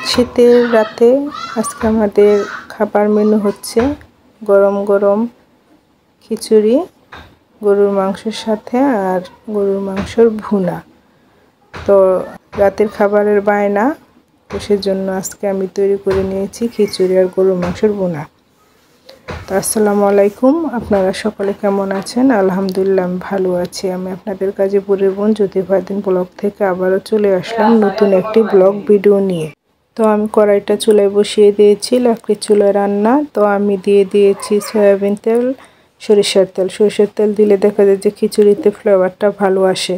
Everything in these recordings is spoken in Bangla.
শীতের রাতে আজকে আমাদের খাবার মেনু হচ্ছে গরম গরম খিচুড়ি গরুর মাংসের সাথে আর গরুর মাংসের ভুনা। তো রাতের খাবারের বায়না, তো সেজন্য আজকে আমি তৈরি করে নিয়েছি খিচুড়ি আর গরুর মাংসের ভুনা। তো আসসালামু আলাইকুম, আপনারা সকলে কেমন আছেন? আলহামদুলিল্লাহ আমি ভালো আছি। আমি আপনাদের গাজীপুরের বোন জ্যোতি ফারদিন ব্লগ থেকে আবারও চলে আসলাম নতুন একটি ব্লগ ভিডিও নিয়ে। তো আমি কড়াইটা চুলায় বসিয়ে দিয়েছি, লাকড়ির চুলায় রান্না। তো আমি দিয়ে দিয়েছি সয়াবিন তেল, সরিষার তেল দিলে দেখা যায় যে খিচুড়িতে ফ্লেভারটা ভালো আসে।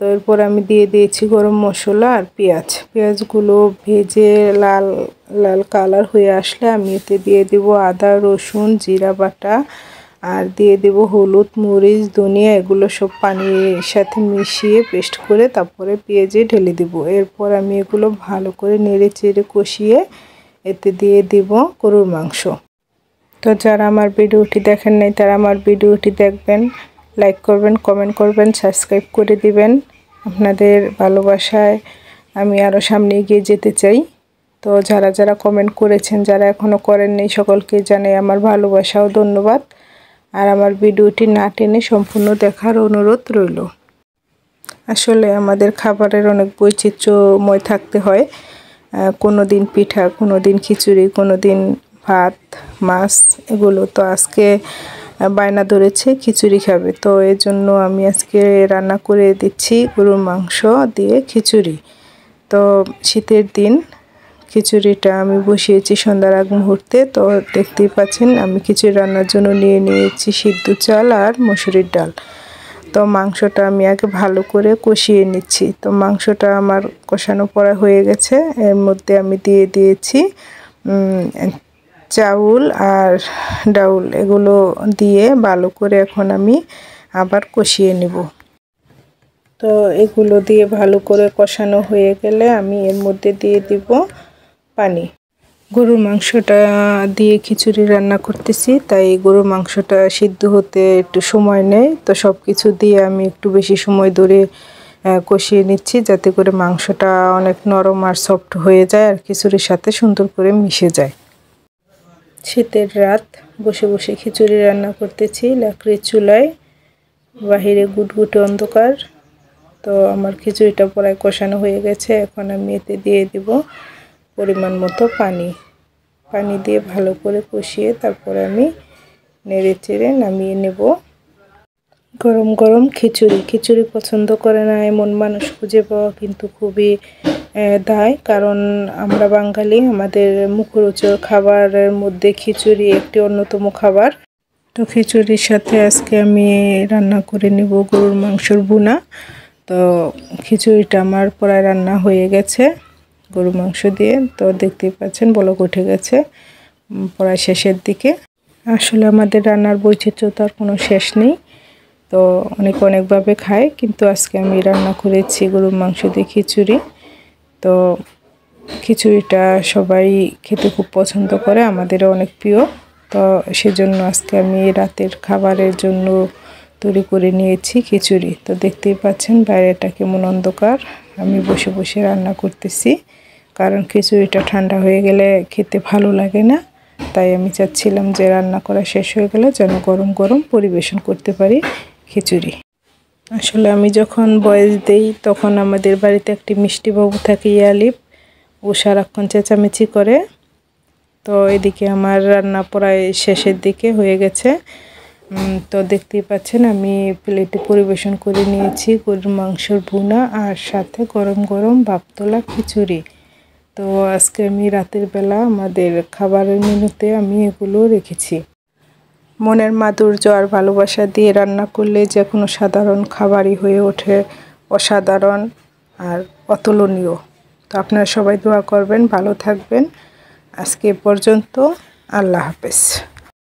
তো এরপর আমি দিয়ে দিয়েছি গরম মশলা আর পেঁয়াজগুলো ভেজে লাল লাল কালার হয়ে আসলে আমি এতে দিয়ে দেব আদা রসুন জিরা বাটা, আর দিয়ে দেব হলুদ মরিচ ধনিয়া, এগুলো সব পানির সাথে মিশিয়ে পেস্ট করে তারপরে পেঁয়াজে ঢেলে দেব। এরপর আমি এগুলো ভালো করে নেড়ে চেড়ে কষিয়ে এতে দিয়ে দেব গরুর মাংস। তো যারা আমার ভিডিওটি দেখেন নাই তারা আমার ভিডিওটি দেখবেন, লাইক করবেন, কমেন্ট করবেন, সাবস্ক্রাইব করে দিবেন। আপনাদের ভালোবাসায় আমি আরও সামনে এগিয়ে যেতে চাই। তো যারা যারা কমেন্ট করেছেন, যারা এখনও করেননি, সকলকে জানাই আমার ভালোবাসা ও ধন্যবাদ। আর আমার ভিডিওটি না টেনে সম্পূর্ণ দেখার অনুরোধ রইল। আসলে আমাদের খাবারের অনেক বৈচিত্র্যময় থাকতে হয়। কোনো দিন পিঠা, কোনো দিন খিচুড়ি, কোনো দিন ভাত মাছ, এগুলো। তো আজকে বায়না ধরেছে খিচুড়ি খাবে, তো এর জন্য আমি আজকে রান্না করে দিচ্ছি গরুর মাংস দিয়ে খিচুড়ি। তো শীতের দিন খিচুড়িটা আমি বসিয়েছি সন্ধ্যার আগ মুহূর্তে। তো দেখতেই পাচ্ছেন আমি খিচুড়ি রান্নার জন্য নিয়ে নিয়েছি সিদ্ধ চাল আর মসুরির ডাল। তো মাংসটা আমি আগে ভালো করে কষিয়ে নিচ্ছি। তো মাংসটা আমার কষানো পড়া হয়ে গেছে। এর মধ্যে আমি দিয়ে দিয়েছি চাউল আর ডাউল, এগুলো দিয়ে ভালো করে এখন আমি আবার কষিয়ে নেব। তো এগুলো দিয়ে ভালো করে কষানো হয়ে গেলে আমি এর মধ্যে দিয়ে দিব পানি। গরুর মাংসটা দিয়ে খিচুড়ি রান্না করতেছি, তাই গরুর মাংসটা সিদ্ধ হতে একটু সময় নেয়। তো সব কিছু দিয়ে আমি একটু বেশি সময় ধরে কষিয়ে নিচ্ছি, যাতে করে মাংসটা অনেক নরম আর সফট হয়ে যায় আর খিচুড়ির সাথে সুন্দর করে মিশে যায়। শীতের রাত বসে বসে খিচুড়ি রান্না করতেছি লাকড়ির চুলায়, বাহিরে গুটগুটে অন্ধকার। তো আমার খিচুড়িটা প্রায় কষানো হয়ে গেছে। এখন আমি এতে দিয়ে দিব পরিমাণ মতো পানি দিয়ে ভালো করে কষিয়ে তারপরে আমি নেড়ে চেড়ে নামিয়ে নেব। গরম গরম খিচুড়ি পছন্দ করে না এমন মানুষ খুঁজে পাওয়া কিন্তু খুবই দায়, কারণ আমরা বাঙালি, আমাদের মুখরোচক খাবারের মধ্যে খিচুড়ি একটি অন্যতম খাবার। তো খিচুড়ির সাথে আজকে আমি রান্না করে নেব গরুর মাংসের ভুনা। তো খিচুড়িটা আমার প্রায় রান্না হয়ে গেছে গরুর মাংস দিয়ে। তো দেখতেই পাচ্ছেন বলক উঠে গেছে প্রায় শেষের দিকে। আসলে আমাদের রান্নার বৈচিত্র্যতার কোনো শেষ নেই। তো অনেকভাবে খায়, কিন্তু আজকে আমি রান্না করেছি গরুর মাংস দিয়ে খিচুড়ি। তো খিচুড়িটা সবাই খেতে খুব পছন্দ করে, আমাদেরও অনেক প্রিয়। তো সেজন্য আজকে আমি রাতের খাবারের জন্য তৈরি করে নিয়েছি খিচুড়ি। তো দেখতেই পাচ্ছেন বাইরেটা কেমন অন্ধকার, আমি বসে বসে রান্না করতেছি, কারণ খিচুড়িটা ঠান্ডা হয়ে গেলে খেতে ভালো লাগে না। তাই আমি চাচ্ছিলাম যে রান্না করা শেষ হয়ে গেলে যেন গরম গরম পরিবেশন করতে পারি খিচুড়ি। আসলে আমি যখন বয়স দেই তখন আমাদের বাড়িতে একটি মিষ্টি বাবু থাকে, ইয়ালিপ, ও সারাক্ষণ চেঁচামেচি করে। তো এদিকে আমার রান্না প্রায় শেষের দিকে হয়ে গেছে। তো দেখতেই পাচ্ছেন আমি প্লেটে পরিবেশন করে নিয়েছি গরুর মাংসের ভুনা আর সাথে গরম গরম ভাপ তোলা খিচুড়ি। তো আজকে আমি রাতের বেলা আমাদের খাবারের মেনুতে আমি এগুলো রেখেছি। মনের মাধুর্য আর ভালোবাসা দিয়ে রান্না করলে যে কোনো সাধারণ খাবারই হয়ে ওঠে অসাধারণ আর অতুলনীয়। তো আপনারা সবাই দোয়া করবেন, ভালো থাকবেন। আজকে পর্যন্ত, আল্লাহ হাফেজ।